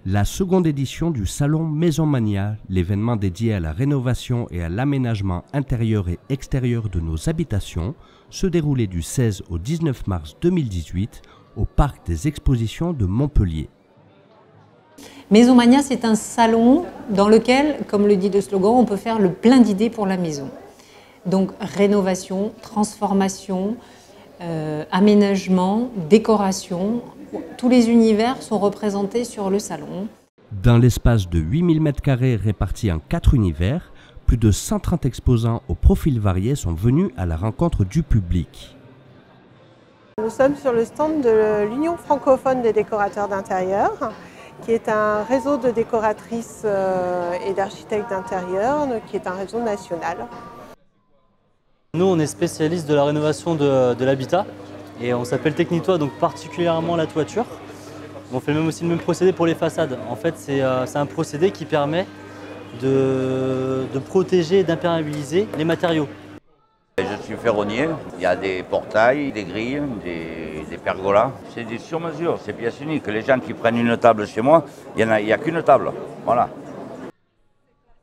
La seconde édition du Salon Maison Mania, l'événement dédié à la rénovation et à l'aménagement intérieur et extérieur de nos habitations, se déroulait du 16 au 19 mars 2018 au Parc des Expositions de Montpellier. Maison Mania, c'est un salon dans lequel, comme le dit le slogan, on peut faire le plein d'idées pour la maison. Donc rénovation, transformation, aménagement, décoration, tous les univers sont représentés sur le salon. Dans l'espace de 8000 m² répartis en 4 univers, plus de 130 exposants aux profils variés sont venus à la rencontre du public. Nous sommes sur le stand de l'Union francophone des décorateurs d'intérieur, qui est un réseau de décoratrices et d'architectes d'intérieur, qui est un réseau national. Nous, on est spécialiste de la rénovation de l'habitat et on s'appelle Technitoit, donc particulièrement la toiture. On fait aussi le même procédé pour les façades. En fait, c'est un procédé qui permet de protéger et d'imperméabiliser les matériaux. Je suis ferronnier, il y a des portails, des grilles, des pergolas. C'est des sur-mesures, c'est pièce unique. Les gens qui prennent une table chez moi, il n'y a qu'une table. Voilà.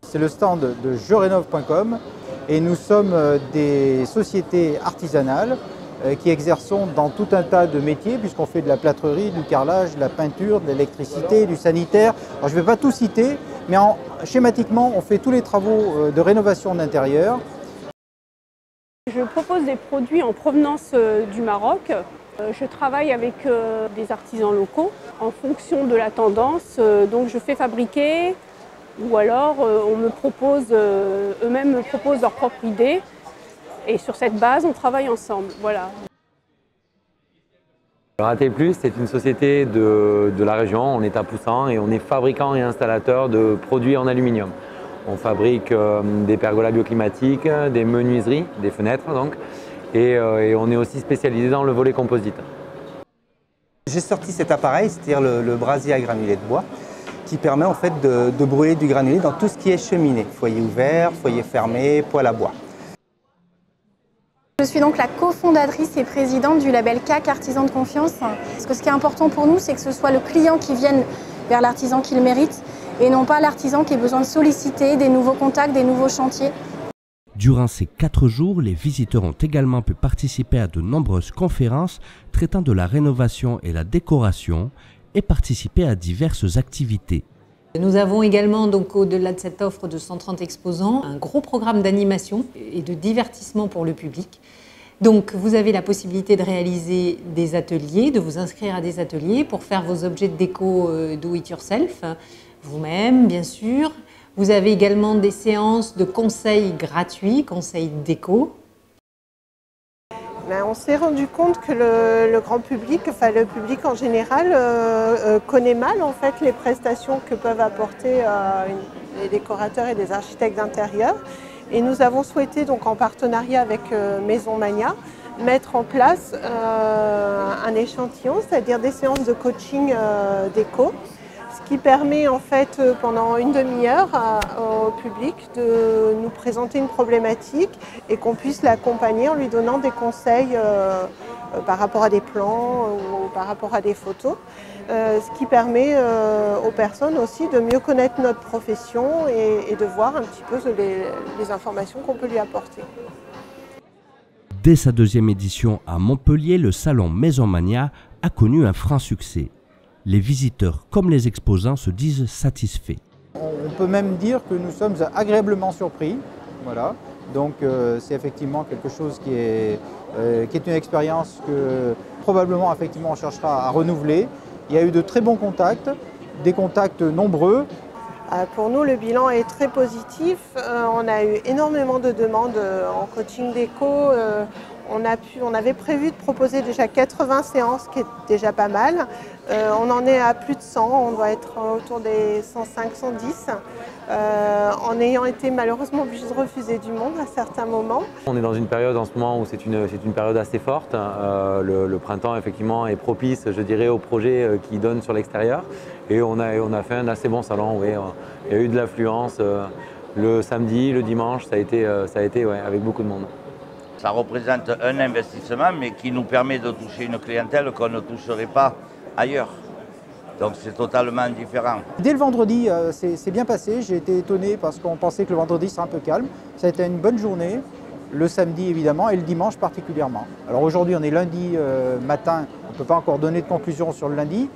C'est le stand de jerénove.com et nous sommes des sociétés artisanales qui exerçons dans tout un tas de métiers puisqu'on fait de la plâtrerie, du carrelage, de la peinture, de l'électricité, du sanitaire. Alors, je ne vais pas tout citer, mais schématiquement, on fait tous les travaux de rénovation d'intérieur. Je propose des produits en provenance du Maroc. Je travaille avec des artisans locaux en fonction de la tendance. Donc je fais fabriquer ou alors eux-mêmes me proposent leur propre idée. Et sur cette base, on travaille ensemble. Voilà. AT+, c'est une société de la région, on est à Poussan et on est fabricant et installateur de produits en aluminium. On fabrique des pergolas bioclimatiques, des menuiseries, des fenêtres donc, et on est aussi spécialisé dans le volet composite. J'ai sorti cet appareil, c'est-à-dire le brasier à granulés de bois, qui permet en fait de brûler du granulé dans tout ce qui est cheminée, foyer ouvert, foyer fermé, poêle à bois. Je suis donc la cofondatrice et présidente du label CAC Artisan de Confiance. Parce que ce qui est important pour nous, c'est que ce soit le client qui vienne vers l'artisan qu'il mérite et non pas l'artisan qui ait besoin de solliciter des nouveaux contacts, des nouveaux chantiers. Durant ces 4 jours, les visiteurs ont également pu participer à de nombreuses conférences traitant de la rénovation et la décoration et participer à diverses activités. Nous avons également, donc, au-delà de cette offre de 130 exposants, un gros programme d'animation et de divertissement pour le public. Donc, vous avez la possibilité de réaliser des ateliers, de vous inscrire à des ateliers pour faire vos objets de déco do it yourself, vous-même, bien sûr. Vous avez également des séances de conseils gratuits, conseils déco. On s'est rendu compte que le grand public, enfin le public en général, connaît mal en fait les prestations que peuvent apporter les décorateurs et les architectes d'intérieur. Et nous avons souhaité, donc en partenariat avec Maison Mania, mettre en place un échantillon, c'est-à-dire des séances de coaching déco, ce qui permet en fait pendant une demi-heure au public de nous présenter une problématique et qu'on puisse l'accompagner en lui donnant des conseils par rapport à des plans ou par rapport à des photos, ce qui permet aux personnes aussi de mieux connaître notre profession et de voir un petit peu les informations qu'on peut lui apporter. Dès sa deuxième édition à Montpellier, le salon Maison Mania a connu un franc succès. Les visiteurs comme les exposants se disent satisfaits. On peut même dire que nous sommes agréablement surpris. Voilà. Donc c'est effectivement quelque chose qui est une expérience que probablement effectivement, on cherchera à renouveler. Il y a eu de très bons contacts, des contacts nombreux. Pour nous, le bilan est très positif. On a eu énormément de demandes en coaching déco. On avait prévu de proposer déjà 80 séances, qui est déjà pas mal. On en est à plus de 100, on doit être autour des 105, 110, en ayant été malheureusement obligé de refuser du monde à certains moments. On est dans une période en ce moment où c'est une période assez forte. Le printemps effectivement est propice, je dirais, aux projets qui donnent sur l'extérieur. Et on a fait un assez bon salon, oui. Il y a eu de l'affluence le samedi, le dimanche, ça a été ouais, avec beaucoup de monde. Ça représente un investissement, mais qui nous permet de toucher une clientèle qu'on ne toucherait pas ailleurs. Donc c'est totalement différent. Dès le vendredi, c'est bien passé. J'ai été étonné parce qu'on pensait que le vendredi serait un peu calme. Ça a été une bonne journée, le samedi évidemment et le dimanche particulièrement. Alors aujourd'hui, on est lundi matin, on ne peut pas encore donner de conclusion sur le lundi,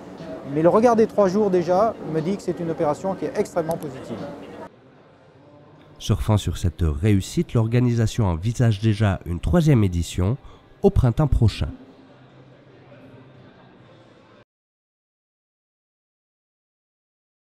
mais le regard des 3 jours déjà me dit que c'est une opération qui est extrêmement positive. Surfant sur cette réussite, l'organisation envisage déjà une 3e édition au printemps prochain.